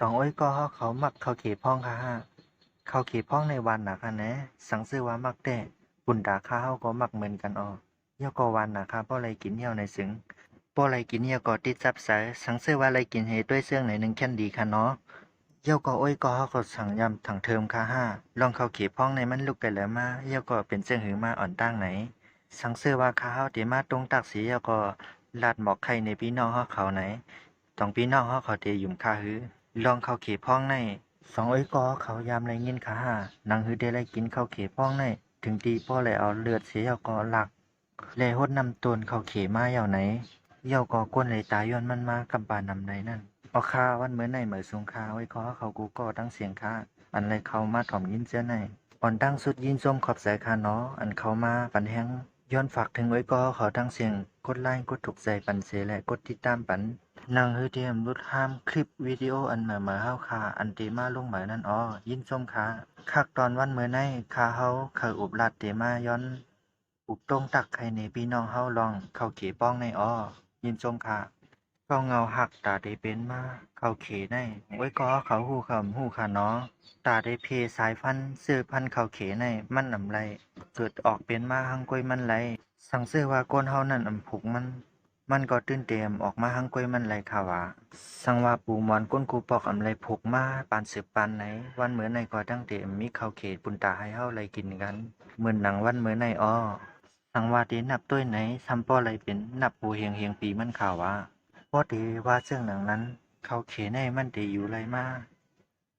สองอ้อยก็เขามักเขาเขพ้องค่ะฮะเขาเขพ้องในวันนะค่ะนะสังซื้อว่ามักแต่ปุ่นตาข้าเฮาก็มักเหมือนกันเหี่ยวก็วันนะคะเพราะอะไรกินเหี่ยวในสึงเพราะอะไรกินเหี่ยวก็ติดจับสายสังซื้อว่าอะไรกินเฮด้วยเสื่องไหนหนึ่งแค่นดีค่ะเนาะเหี่ยวก็อ้อยก็เฮาก็สั่งยำถังเทิมค่ะห้าลองเขาเขพ้องในมันลุกกันแล้วมาเหี่ยวก็เป็นเสื่องหือมาอ่อนตั้งไหนสังซื้อว่าข้าเฮาเตมาตรงตักสีเหี่ยวก็ลาดหมอกไข่ในพี่น้องเฮาเขาไหนต้องพี่น้องเฮาเขาเตยุ่มค่าหือ ลองเข้าเขพ้องในสองเอ้ยก็เขายามไรเงินขาหานางฮือได้ไรกินเข้าเขพ้องในถึงตีพ่อเลยเอาเลือดเสียเอาก็หลักแลหดนำตนเข้าเขมาเย่าไหนเย่าก็ก้นเลยตายย้อนมันมากำปานำในนั่นเอาคาวันเหมือนในเหมือสูงคาไว้ขอเขากูก็ตั้งเสียงคาอันไรเขามาถ่อมยินเสียในอ่อนตั้งสุดยินส้มขอบสายคาเนาะอันเขามาปันแห้งย้อนฝากถึงไว้ก็เขาตั้งเสียงกดไลค์กดถูกใจปันเสและกดติดตามปัน นางฮือเทียมรุดห้ามคลิปวิดีโออันเหมือเฮาคาอันเตมาลงเหมือนั่นยินส้มคาคักตอนวันเหมือในคาเฮาเคยอุบลัดเตมาย้อนอุบตรงตักใครในพี่น้องเฮาลองเข้าเขป้องในยินส้มคาก็เงาหักตาได้เป็นมาเข้าเขในไว้ก็เขาหูคำหูขาน้อตาได้เพสายพันซื้อพันเข้าเขในมันนำไรเกิดออกเป็นมาหังกวยมันไรสั่งซื้อว่าก้นเฮานั่นผูกมันก็ตื่นเต้มออกมาหังกวยมันไหลค่ะว่าสังว่าปูมอนก้นกูปอกอำไรพกมาปานสืบปานไหนวันเหมือนในก็ตั้งเต็มมีข้าวเขตปุนตาให้เฮาไหลกินกันเหมือนหนังวันเหมือนในสังว่าเดนับต้วยไหนซ้ำป้อไหลเป็นนับปูเฮียงปีมันข่าวว่าพอเดว่าเสื่องหนังนั้นข้าวเขในมันเดอยู่ไรมา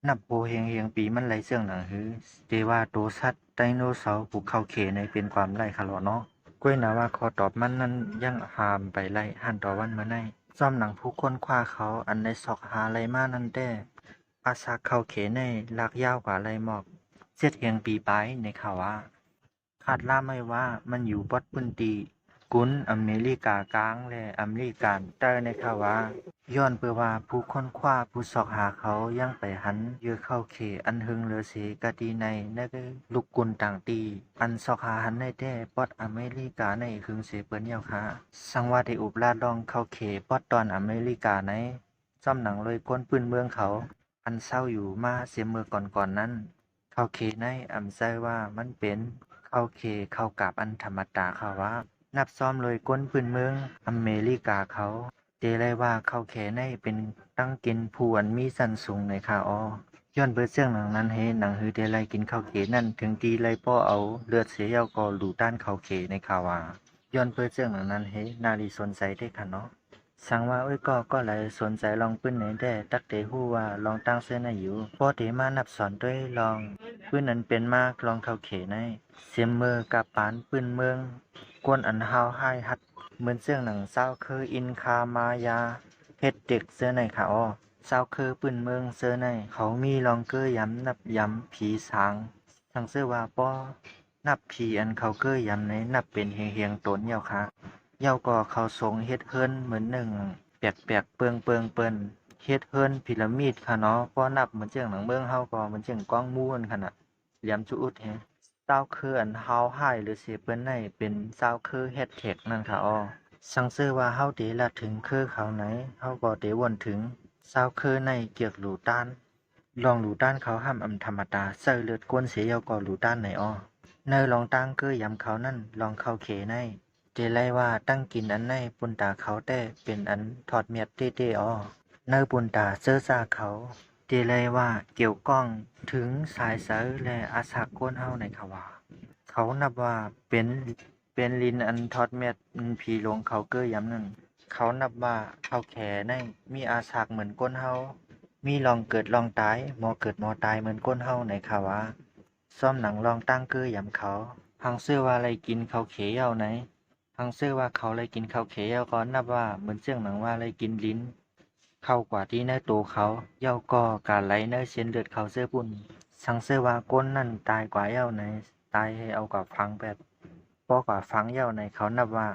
นับปูเฮียงปีมันไหลเสื่องหนังหือเดว่าโตสัตว์ไดโนเสาร์ผูกข้าวเขในเป็นความไรค่ะเนาะ กล้วยนาว่าขอตอบมันนั้นยังหามไปไล่หันต่อวันมาในซ่อมหนังผู้คนคว้าเขาอันในศอกหาไรมานั่นแต่อาสาเขาเขในลากยาวกว่าไรหมอกเสียดเฮียงปีไปในข่าวว่าคาดล่าไม่ว่ามันอยู่บดพื้นตีกุนอเมริกากลางและอเมริกันใต้ในข่าวว่าย้อนเพื่อว่าผู้ค้นคว้าผู้สอกหาเขายังไปหันเยอะเข้าเขอันหึงเหลือเสกะดีในนั่นก็ลูกกุนต่างตีอันสอกหาหันในแท้ปอดอเมริกาในหึงเสเปิ้นเหี่ยวค่ะสังว่าได้อุบลาดลองเข้าเขปอดตอนอเมริกาในซ่อมหนังเลยก้นปืนเมืองเขาอันเศร้าอยู่มาเสียเมื่อก่อนนั้นเข้าเขในอำใจว่ามันเป็นเข้าเขเข้ากาบอันธรรมดาค่ะว่านับซ้อมเลยก้นปืนเมืองอเมริกาเขาเตเลยว่าเข้าแขในเป็นตั้งกินผู้อันมีสันสูงในค่ะย้อนเบิดเสื่องหนังนั้นเฮหนังฮือเดลัยกินข้าวเขนั่นถึงตีไลป้อเอาเลือดเสียเยาก็หลูต้านข้าวเขในข่าวว่าย้อนเบิดเสื่องหนังนั้นเฮนาลีสนใจได้ค่ะเนาะสังว่าก็ไหลสนใจลองปื้นไหนได้ตักเตฮู้ว่าลองตั้งเสื้อในอยู่พอเตมานับสอนด้วยลองปื้นนั้นเป็นมากลองข้าวเขในเสียมมือกับปานปื้นเมืองกวนอันฮาวให้ฮัดเหมือนเสื่องหนังเศร้าคืออินคามายาเฮ็ดเด็กเสื้อในค่ะเศร้าคือปืนเมืองเสื้อในเขามีลองเกอย้ำนับย้ำผีสางทั้งเสื้อว่าป้อนับผีอันเขาเกอย้ำในนับเป็นเฮียงตนเหี่ยวค่ะเหี่ยวก็เขาทรงเฮ็ดเฮิรนเหมือนหนึ่งแปลกๆเปิงเปิ้นเฮ็ดเฮิรนพีระมิดค่ะเนาะป้อนับเหมือนเจียงหนังเมืองเฮาก็เหมือนเจียงกว้างมู้นขนาดเหลี่ยมจุอุดแฮเศร้าคืออันเฮาให้หรือเสิเปิ้นในเป็นเศร้าคือเฮ็ดแท็กนั่นค่ะสังเสื้อว่าเฮาเดละถึงคือเขาไหนเฮาก็เดวนถึงเศร้าคือในเกียกหลูต้านลองหลูต้านเขาห้ามอำธรรมดาใส่เลือดกวนเสียยาก็หลูต้านไหนเนยลองตั้งคือยำเขานั่นลองเข้าเขในเจไลว่าตั้งกินอันในปุนตาเขาแต่เป็นอันถอดเมียดเต้เนยปุนตาเสื้อซาเขาเจไลว่าเกี่ยวก้องถึงสายเสือและอาสากวนเฮาในเขาว่าเขานับว่าเป็นลินอันทอดเม็ดผีหลวงเขาเกยย้ำนั่นเขานับว่าเขาแขในมีอาสากเหมือนก้นเฮามีลองเกิดลองตายหมอเกิดหมอตายเหมือนก้นเฮาในข่าวว่าซ่อมหนังลองตั้งเกยย้ำเขาพังเสื้อว่าอะไรกินเขาเขยเอาไหนพังเสื้อว่าเขาอะไรกินเขาเขยเอาก็นับว่าเหมือนเสื่องหนังว่าอะไรกินลิ้นเข้ากว่าที่เนื้อตัวเขาเย้าก็การไหลเนื้อเส้นเลือดเขาเสื้อปุ่นสังเสื้อว่าก้นนั่นตายกว่าเย้าไหนตายให้เอากับฟังแบบพอกว่าฟังเย้าในเขานับว่า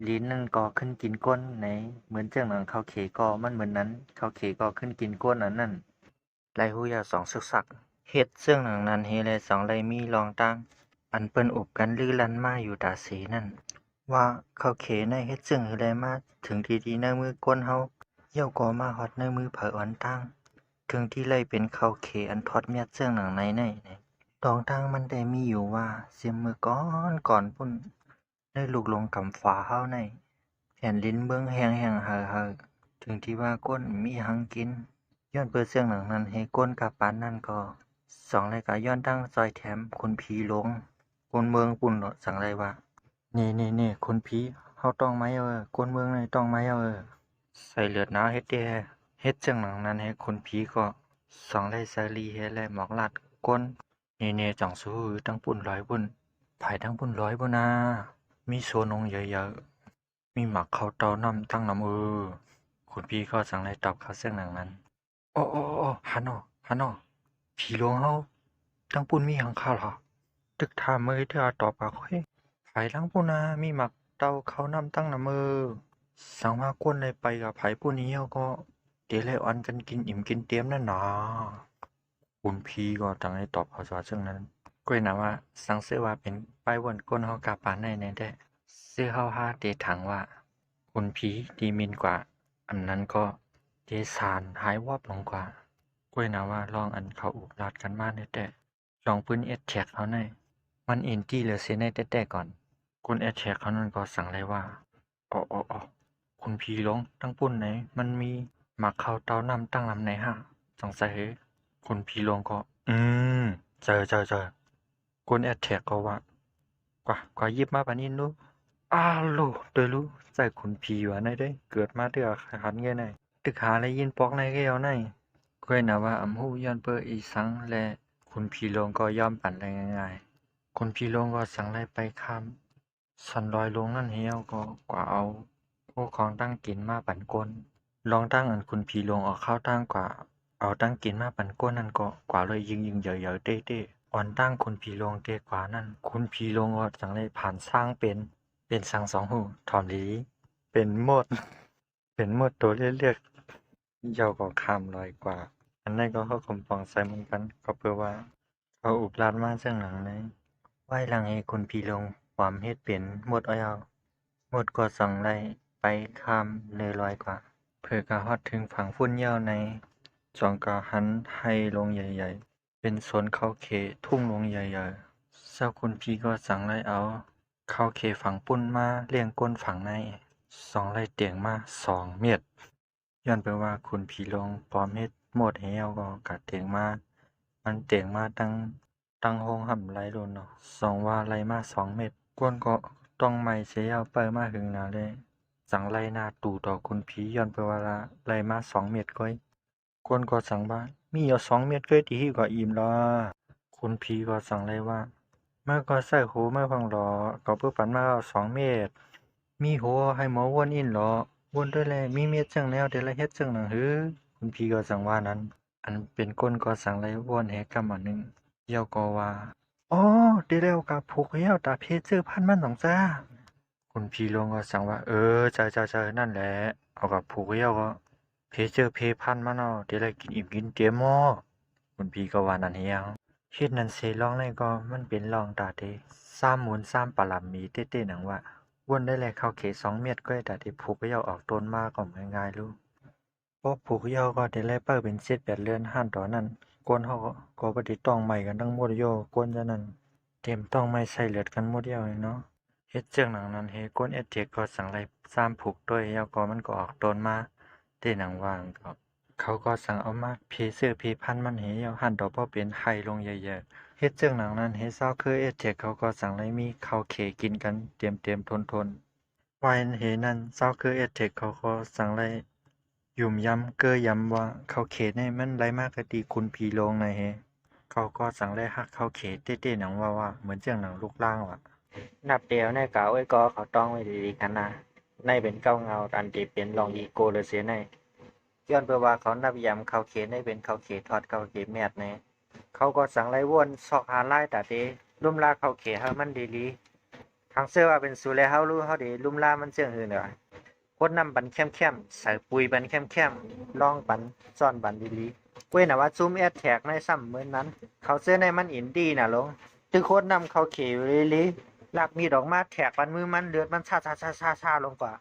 ลิ้นนั่นก็ขึ้นกินก้นในเหมือนเจ้าหนังเขาเขก็มันเหมือนนั้นเขาเขก็ขึ้นกินก้นอันนั้นไลหูยาสองซึกซักเฮ็ดเสื่องหนังนั้นเฮเลยสองไลมีรองตั้งอันเปิ้นอุบกันลือลันมาอยู่ตาเสนั่นว่าเขาเขในเฮ็ดเสื่องเฮเลยมาถึงทีในมือก้นเฮาเย้าก็มาฮอดในมือเผออ่อนตั้ง ถึงที่เลยเป็นเข้าเขอันทอดเมียดเสื่องหนังในเนี่ยตองทางมันได้มีอยู่ว่าเสียมือก่อนปุ่นได้ลูกลงกำฟ้าเฮาในแผ่นลิ้นเบิ่งแห้งๆเห่อๆถึงที่ว่าก้นมีหังกินย้อนเปิดเสื่องหนังนั้นให้ก้นกับปานนั่นก็สองรายการย้อนตั้งซอยแถมคุณผีหลงคนเมืองปุ่นเนาะสังไรว่านี่คุณผีเฮาต้องไหมคนเมืองนี่ต้องไหมใส่เลือดหนาวเฮ็ดแด่เฮ็ดจังหนังนั้นให้คนผีก็สองไรสาลีเฮ็ดและหมอกลาดก้นนี่จ่องสู้ตั้งปุ่นร้อยปุ่นไผทั้งปุ่นร้อยบ่นามีโซนงเยอะๆมีหมักข้าวเต้าน้ำตั้งน้ำคุณพี่ก็สั่งไรตอบเขาเสียงหนังนั้นโอ้ฮันอผีหลวงเฮาตั้งปุ่นมีหยังข้าวเหรอตึกถามมือเธอตอบปากค่อยไผทั้งปุ่นนามีหมักเต้าข้าวน้ำตั้งน้ำสั่งมากวนเลยไปกับไผผู้นี้เฮาก็เดี๋ยวเลยอันกันกินอิ่มกินเตียมนั่นหนาคุณพี่ก็จังไรตอบเขาว่าเช่นนั้นก็นะว่าสังเสว่าเป็นป้ายวนก้นเฮากาปานในแน่ได้ซื้อเฮาหาเตถังว่าคุณผีดีมินกว่าอันนั้นก็เจสานหายวับลงกว่าก้วยนะว่าลองอันเขาอุกลาดกันมาได้แต่ลองปืนแท็กเขาในมันเอ็นจี้เหลือเสียในแต่ก่อนคุณแท็กเขานั้นก็สั่งเลยว่าอ๋อคุณผีหลงตั้งปุ่นไหนมันมีหมักข้าวเต้าน้ำตั้งลำไหนฮะสงสัยคุณผีหลงก็เจอคุณแท็กก็ว่ากว่ายิบมาปานนี้นู้อ้าโลเดอรู้ใส่คุณผีวะในได้เกิดมาเดือขันเงี้ยในตึกหาและยินปอกในก็เอาในก้วยนะว่าอำหูย้อนเปออีสังและคุณผีหลงก็ยอมปั่นได้ง่ายๆคุณผีหลงก็สั่งไล่ไปข้ามสันลอยลงนั่นเหี่ยวก็กว่าเอาพวกของตั้งกินมาปั่นก้นลองตั้งอันคุณผีหลงออกเข้าตั้งกว่าเอาตั้งกินมาปั่นก้นนั่นก็กว่าเลยยิงเยอะๆเต้อ่อนตั้งคุณผีหลงเตกว่านั่นคุณผีหลงก็สั่งไล่ผ่านสร้างเป็นสังสองหูถอมลีเป็นหมดตัวเลือกๆยาวกว่าคำลอยกว่าอันนั้นก็เข้าคำปองใส่เหมือนกันก็เพื่อว่าเขาอุกลาดมาเสื่องหลังในไหว้หลังให้คุณผีหลงความเฮ็ดเป็นหมดเอาหมดก็ส่องไล่ไปข้ามเนยลอยกว่าเพื่อกะฮอดถึงฝั่งฝุ่นเหี่ยวในจองกะหันให้ลงใหญ่ๆเป็นสวนเข้าเขทุ่งลงใหญ่ๆเจ้าคุณพี่ก็สั่งไล่เอาเข้าเขฝั่งปุ้นมาเลี้ยงก้นฝั่งในสองไล่เตียงมา2 เม็ดย้อนไปว่าคุณผีหลงปลอมเฮ็ดหมดเหี่ยวก็กะเตียงมามันเตียงมาตั้งโฮงห่ำไรโลนเนาะสองว่าไรมา2 เม็ดก้นก็ต้องไม่เสียเอาไปมาหึงหนาเลยสั่งไรหน้าตู่ต่อคุณผีย้อนไปว่าละไรมา2 เม็ดก้อยก้นก็สั่งว่ามีเอา2 เม็ดก้อยที่ก็อิ่มละคุณผีก็สั่งไรว่าเมื่อก็ใส่หูเมื่อพังหรอก็เพื่อปันมาเอา2 เม็ดมีหัวให้หมอวนอินหรอวนด้วยแลมีเม็ดจังแนวเดี๋ยวละเฮ็ดจังหนังหือคุณผีก็สั่งว่านั้นอันเป็นก้นก็สั่งไรวนแหกำอันหนึ่งเยี่ยวก็ว่าอ๋อได้แล้วกับผูกเหี่ยวตาเพชรซื้อพันมันสองจ้าคุณพี่ลงก็สั่งว่าใช่นั่นแหละเอากับผูกเหี่ยวก็เพชรเพพันมันเอาเดี๋ยวได้กินอิ่มกินเต็มหม้อคุณพี่ก็ว่านั่นเฮียงเฮ็ดนั่นเสร้องเลยก็มันเป็นรองตาเต3 มูล3ปลัมมีเต้ๆหนังว่าวนได้แลเข้าเข2 เม็ดก็ได้ตาผูกเหี่ยวออกต้นมาก็ง่ายๆลูกพอผูกเหี่ยวก็ได้แลเปิ้เป็น7 8เรือนหันตอนนั้นก้นเฮาก็บ่ได้ต้องใหม่กันทั้งหมดโยก้นซะนั้นเต็มต้องไม่ใส่เลือดกันหมดเดียวเนาะเฮ็ดจังหนังนั้นเฮก้นเอเจกก็สั่งไล่3ผูกด้วยแล้วก็มันก็ออกต้นมาเต้หนังว่างก็เขาก็สั่งเอามาเพซื้อเพพันมันเหี่ยวหั่นดอกบ่เป็นไห้ลงใหญ่ๆเฮ็ดจังหนังนั้นเฮเซาคือเอเจกเขาก็สั่งไล่มีข้าวเขกินกันเตรียมทนวายเฮนั้นเซาคือเอเจกเขาก็สั่งไล่ยุ่มยำเกอยำว่าข้าวเขนี่มันไหลมากก็ดีคุณผีโลงในเฮเขาก็สั่งไล่ฮักข้าวเขเต้ๆหนังว่าเหมือนจังหนังลูกล่างว่ะนับเดียวในเก่าไอ้ก็เขาต้องไว้ดีๆกันนะในเป็นเก้าเงาอันที่เป็นรองอีโกเลยเสียในย้อนไปว่าเขานับยำข้าวเขในเป็นข้าวเขทอดข้าวเขแมดในเขาก็สั่งไล่วนซอกหาไล่ตาเตลุ่มลาข้าวเขเฮามันดีๆทางเสื้อว่าเป็นสูแลเฮารู้เฮาดีลุ่มลามันเสื่องอื่นเด้อคนนำบันเข้มๆใส่ปุ๋ยบันเข้มๆลองบันซ่อนบันดีๆกล้วยน่ะว่าซูมแอดแท็กในซ้ำเหมือนนั้นเขาเสื้อในมันอินดีน่ะลงตึกโคตรนำเขาเขลิลากมีดออกมาแทกปันมือมันเลือดมันชาลงกว่า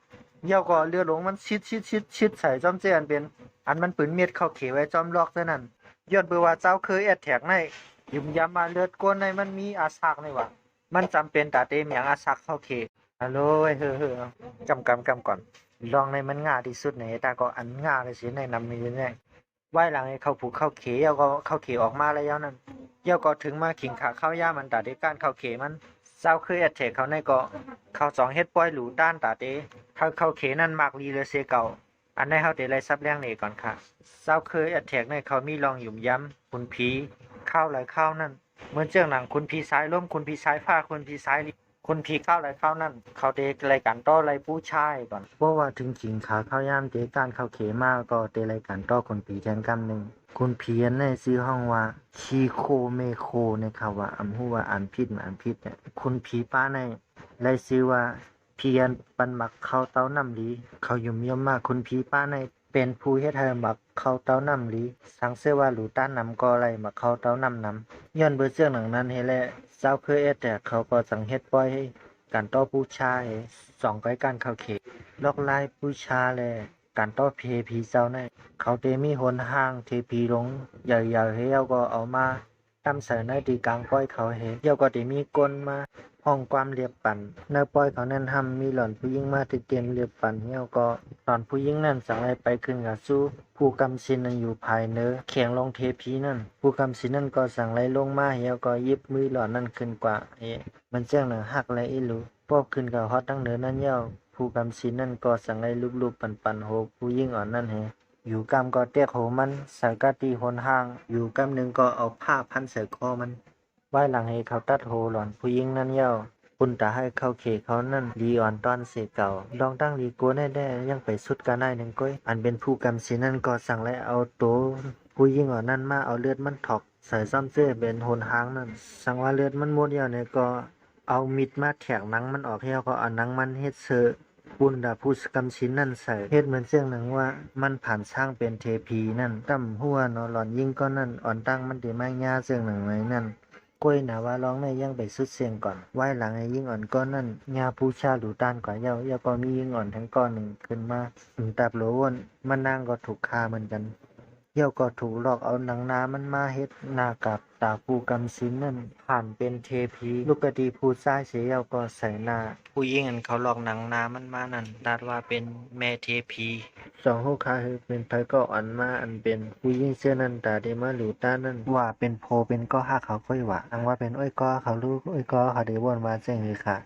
เยี่ยวก็เลือดลงมันชิดใส่จอมเจอันเป็น อันมันปืนเม็ดเข้าเขไว้จอมลอกเท่านั้นย้อนเบื่อว่าเจ้าเคยแอดแท็กในยุ่มยามมาเลือดก้นในมันมีอาซักในวะมันจำเป็นตาเตมอย่างอาซักเข้าเขฮัลโหลเฮ้อๆกำก่อนลองในมันง่ายที่สุดในตาก็อันง่ายเลยสิในนำมีแน่ไว้หลังให้เข้าผูกเข้าเขแล้วก็เข้าเขออกมาแล้วนั่นเดี๋ยวก็ถึงมาขิงขาเข้าย่ามันตาเดการเข้าเขมันเจ้าเคยแอดแท็กเขาในก็เข้าสองเฮ็ดปล่อยหลูด้านตาเตถ้าเข้าเขนั่นมากลีเลยเสเก่าอันในเฮาเดไล่ซับแรงนี่ก่อนค่ะเจ้าเคยแอดแท็กในเขามีลองหยุ่มย้ำคุณผีข้าวหลายข้าวนั่นเหมือนเจ้าหนังคุณผีซ้ายล้มคุณผีซ้ายผ้าคุณผีซ้ายคุณผีข้าวหลายข้าวนั่นเขาเดรายการต่อไรผู้ชายก่อนเพราะว่าถึงขิงขาข้าวย่ามเดการเข้าเขมาก็เดรายการต่อคนผีแทนกำหนึ่งคุณผีในซื้อห้องว่าชีโคเมโคนะครับว่าอำฮู้ว่าอ่านผิดอ่านผิดเนี่ยคุณผีป้าในไล่ซื้อว่าเพียนปันหมักเข้าเต้าน้ำลีเขายุ่มย่อมมากคุณผีป้าในเป็นผู้เฮ็ดให้หมักเข้าเต้าน้ำลีสังเสว่าหลูต้านนำก็อะไรหมักเข้าเต้าน้ำนำย้อนเบอร์เสื้อหนังนั้นเฮแลเจ้าเคยแต่เขาก็สังเฮ็ดปล่อยให้การต่อผู้ชายสองก้อยการเข้าเขตลอกลายผู้ชายแลการต่อเพผีเจ้าในเขาเตมีหนห้างเทพีลงใหญ่ๆเฮาก็เอามาตำใส่ในตีกลางป้อยเขาเฮเดี๋ยวก็ได้มีกลมาห้องความเรียบปั่นในป้อยเขานั้นทำมีหล่อนผู้หญิงมาติดเตรียมเรียบปั่นเฮาก็หล่อนผู้หญิงนั้นสั่งให้ไปขึ้นกับสู้ผู้กำสินนั้นอยู่ภายเนื้อแข็งลงเทพีนั่นผู้กำสินนั้นก็สั่งไล่ลงมาเฮาก็ยิบมือหล่อนนั้นขึ้นกว่ามันแจ้งหนังหักและอีหลูพอบขึ้นกับฮอดตั้งเหนือนั้นเย้าผู้กำสินนั้นก็สั่งให้ลูบๆปั่นๆโหผู้หญิงอ่อนนั่นเฮอยู่กำก็เตียกโหมันสังกะตีหนห้างอยู่กำหนึ่งก็เอาผ้าพันใส่คอมันไว้หลังให้เขาตัดโหหล่อนผู้หญิงนั้นเย้าปุ่นตาให้เข้าเขเขานั่นลีอ่อนตอนเสเก่าลองตั้งลีโกแน่ๆยังไปสุดกันได้หนึ่งก้อยอันเป็นผู้กำสินนั้นก็สั่งให้เอาโตผู้หญิงอ่อนนั่นมาเอาเลือดมันถอกใส่ซ่อมเสื้อเป็นหนห้างนั่นสั่งว่าเลือดมันหมดแล้วเนี่ยก็เอามิดมาแทกหนังมันออกให้ก็เอาหนังมันเฮ็ดเซอปุ่นดาผู้กำสินนั่นใส่เฮ็ดเหมือนเสียงหนังว่ามันผ่านช่างเป็นเทพีนั่นตั้มหัวเนาะหล่อนยิ่งก็นั่นอ่อนตั้งมันได้มากยาเสียงหนังไหนนั่นกล้วยหนาว่าร้องในยังไปสุดเสียงก่อนไว้หลังไอ้ยิ่งอ่อนก้อนนั่นงาผู้ชาหลูต้านกว่าเย้าก็มียิ่งอ่อนทั้งก้อนหนึ่งขึ้นมาตับโหลวนมันนางก็ถูกฆ่าเหมือนกันเย้าก็ถูกหลอกเอาหนังนามันมาเฮ็ดหน้ากับตาผู้กำสินนั่นผ่านเป็นเทพีลูกกะดีผู้ชายเสียเย้าก็ใส่หน้าผู้หญิงอันเขาหลอกหนังนามันมานั่นดาดว่าเป็นแม่เทพีสองฮู้ค้าคือเป็นไผก็อ่อนมาอันเป็นผู้หญิงเสื้อนั้นตาได้มาหลูต้านั่นว่าเป็นโพเป็นก็ฮักเขาค่อยว่าอังว่าเป็นอ้อยก็เขารู้อ้อยก็เขาได้บ่นว่าแจ้งคือค่ะ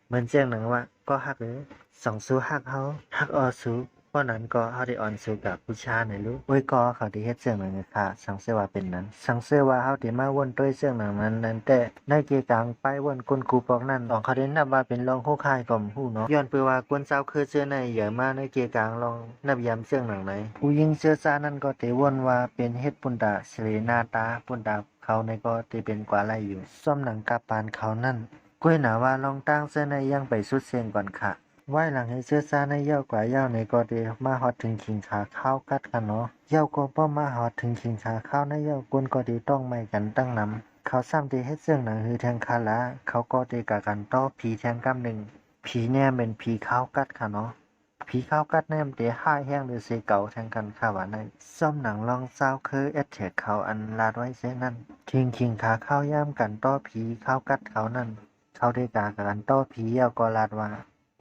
เหมือนแจ้งหนังว่าก็ฮักหรือสองสู้ฮักเขาฮักออสู้เพราะนั้นก็เขาได้อ่อนสู้กับผู้ชายในรู้อ้อยก็เขาได้เฮ็ดเสียงหนังค่ะสังเสว่าเป็นนั้นสังเสว่าเขาได้มาวนด้วยเสียงหนังนั้นแต่ในเกกลางไปวนกลกูปอกนั้นของเขาได้นับว่าเป็นรองฮู้ค่ายก็ฮู้เนาะย้อนเปื่อว่ากวนเจ้าคือเสื้อในใหญ่มาในเกกลางลองนับยามเสียงหนังไหนผู้หญิงเสื้อซานั้นก็ได้วนว่าเป็นเฮ็ดปุนดาเสรนาตาปุนดาเขาในก็ได้เป็นกว่าไล่อยู่ซ่อมหนังกาปานเขานั่นก้วยหนาว่าลองตั้งเสื้อในยังไปสุดเสียงก่อนค่ะไว้หลังให้เสื้อซาในเย้ากว่าเย้าในก็ได้มาฮอดถึงขิงขาข้าวกัดกันเนาะเย้าก็บ่มาฮอดถึงขิงขาข้าวในเย้ากวนก็ได้ต้องไม่กันตั้งนำเขาซ้ำได้เฮ็ดเสื้อหนังฮือแทงคาละเขาก็ได้กะกันต่อผีแทงกำหนึ่งผีแน่เป็นผีข้าวกัดค่ะเนาะผีข้าวกัดแนมเดห้ายแห้งหรือเสเก่าแทงกันค่ะว่าในซ่อมหนังลองเศร้าคือแอดแทกเขาอันลาดไว้เส้นนั่นทิ้งขิงขาข้าวย่ามกันต่อผีข้าวกัดเขานั่นเขาได้กะกันต่อผีเย้าก็ลาดว่า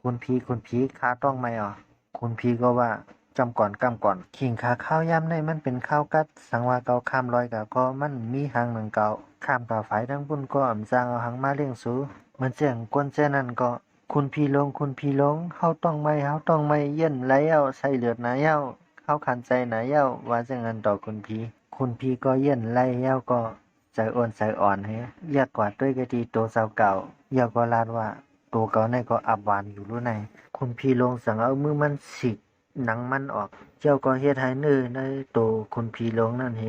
คุณพีค้าต้องไหมอ่ะคุณพีก็ว่าจำก่อนกำก่อนขิงขาข้าวย่ำในมันเป็นข้าวกัดสังว่าเกาข้ามลอยกะก็มันมีหางหนึ่งเก่าข้ามกับฝ่ายทั้งบุญก็อ่ำจางเอาหางมาเลี้ยงสูมันเจียงกวนเจ้นั่นก็คุณพีลงเฮาต้องไม่เย็นไหลเอาใส่เลือดหนาเย้าเฮาขันใจหนาเย้าว่าจังงั้นต่อคุณพีก็เย็นไหลเย้าก็ใจอ่อนเฮเรียกกว่าด้วยกะดีโตสาวเก่าเย้าก็ลาดว่าตัวเก่าในก็อับหวานอยู่รู้ในคุณพี่ลงสั่งเอามือมันสิกหนังมันออกเจ้าก็เฮ็ดให้เนื้อในตัวคุณพี่ลงนั่นเฮ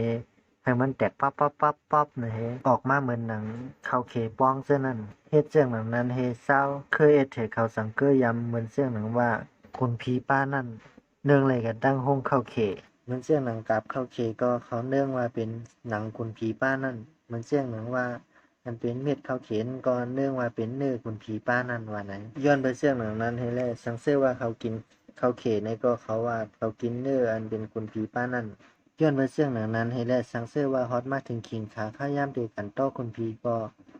ให้มันแตกปั๊บนะเฮออกมาเหมือนหนังเข้าเขป้องเสื้อนั่นเฮ็ดเจ้งหนังนั้นเฮเศร้าเคยเอ็ดให้เขาสังเกตยำเหมือนเสื้อหนังว่าคุณพี่ป้านั่นเนื่องอะไรกันตั้งห้องเข้าเขเหมือนเสื้อหนังกับเข้าเขก็เขาเนื่องว่าเป็นหนังคุณพี่ป้านั่นเหมือนเสื้อหนังว่ามันเป็นเม็ดข้าวเข็นก่อนเนื่องว่าเป็นเนื้อคุณผีป้านั่นว่าไหนย้อนไปเสื่องหนังนั้นให้แลสังเสว่าเขากิน เขาเขในก็เขาว่าเขากินเนื้ออันเป็นคนผีป้านั่นย้อนไปเสื่องหนังนั้นให้แลสังเสื้อว่าฮอตมาถึงขิงขาข้ายามเดกันต้อคนผีก็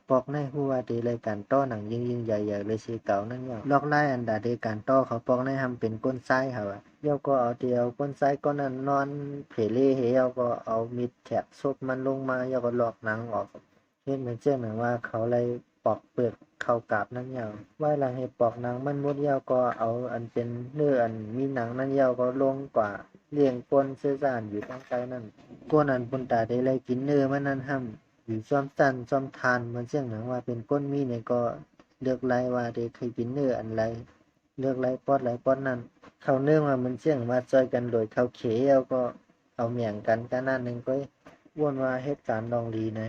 บอกในหัวเดรายการต้อหนังยิ่งใหญ่ๆเลยสิเก่านั่นยอลอกไล่อันดาเดการต้อเขาปอกในทำเป็นก้นไส้ค่ะว่าเยาก็เอาเดียวก้นไส้ก็นั้นนอนเพเล่เฮยาก็เอามิดแถบซบมันลงมาเยาก็ลอกหนังออกเฮ็ดเหมือนเจ้าหนังว่าเขาเลยปอกเปลือกเข้ากาบนั่นยาวไว้หลังให้ปอกหนังมันหมดยาวก็เอาอันเป็นเนื้ออันมีหนังนั่นยาวก็ลงกว่าเลี้ยงก้นเสื้อสานอยู่ทางใต้นั่นก้นอันปนตาได้เลยกินเนื้อมันนั่นห้ำอยู่ซ้อมตันซ้อมทานเหมือนเจ้าหนังว่าเป็นก้นมีเนี่ยก็เลือกไล่ว่าได้เคยกินเนื้ออันไรเลือกไล่ปอดนั่นเขาเนื่องว่ามันเสี่ยงมาจอยกันโดยเขาเขยเอาก็เอาเมียงกันกันนั่นหนึ่งก็ว่นว่าเหตุการณ์ดองดีนะ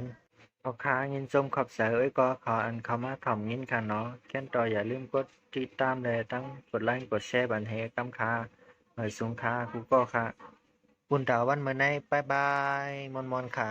ขอค้ายินชมขอบใจเอ้ยก็ขออันเข้ามาถ่อมยินค่ะเนาะแค่นต่ออย่าลืมกดติดตามเลยตั้งกดไลค์กดแชร์บันเทกำค้าหน่อยสูงค้ากูก็ค่ะบุญดาวันเมื่อไหนบายบายมอนค่ะ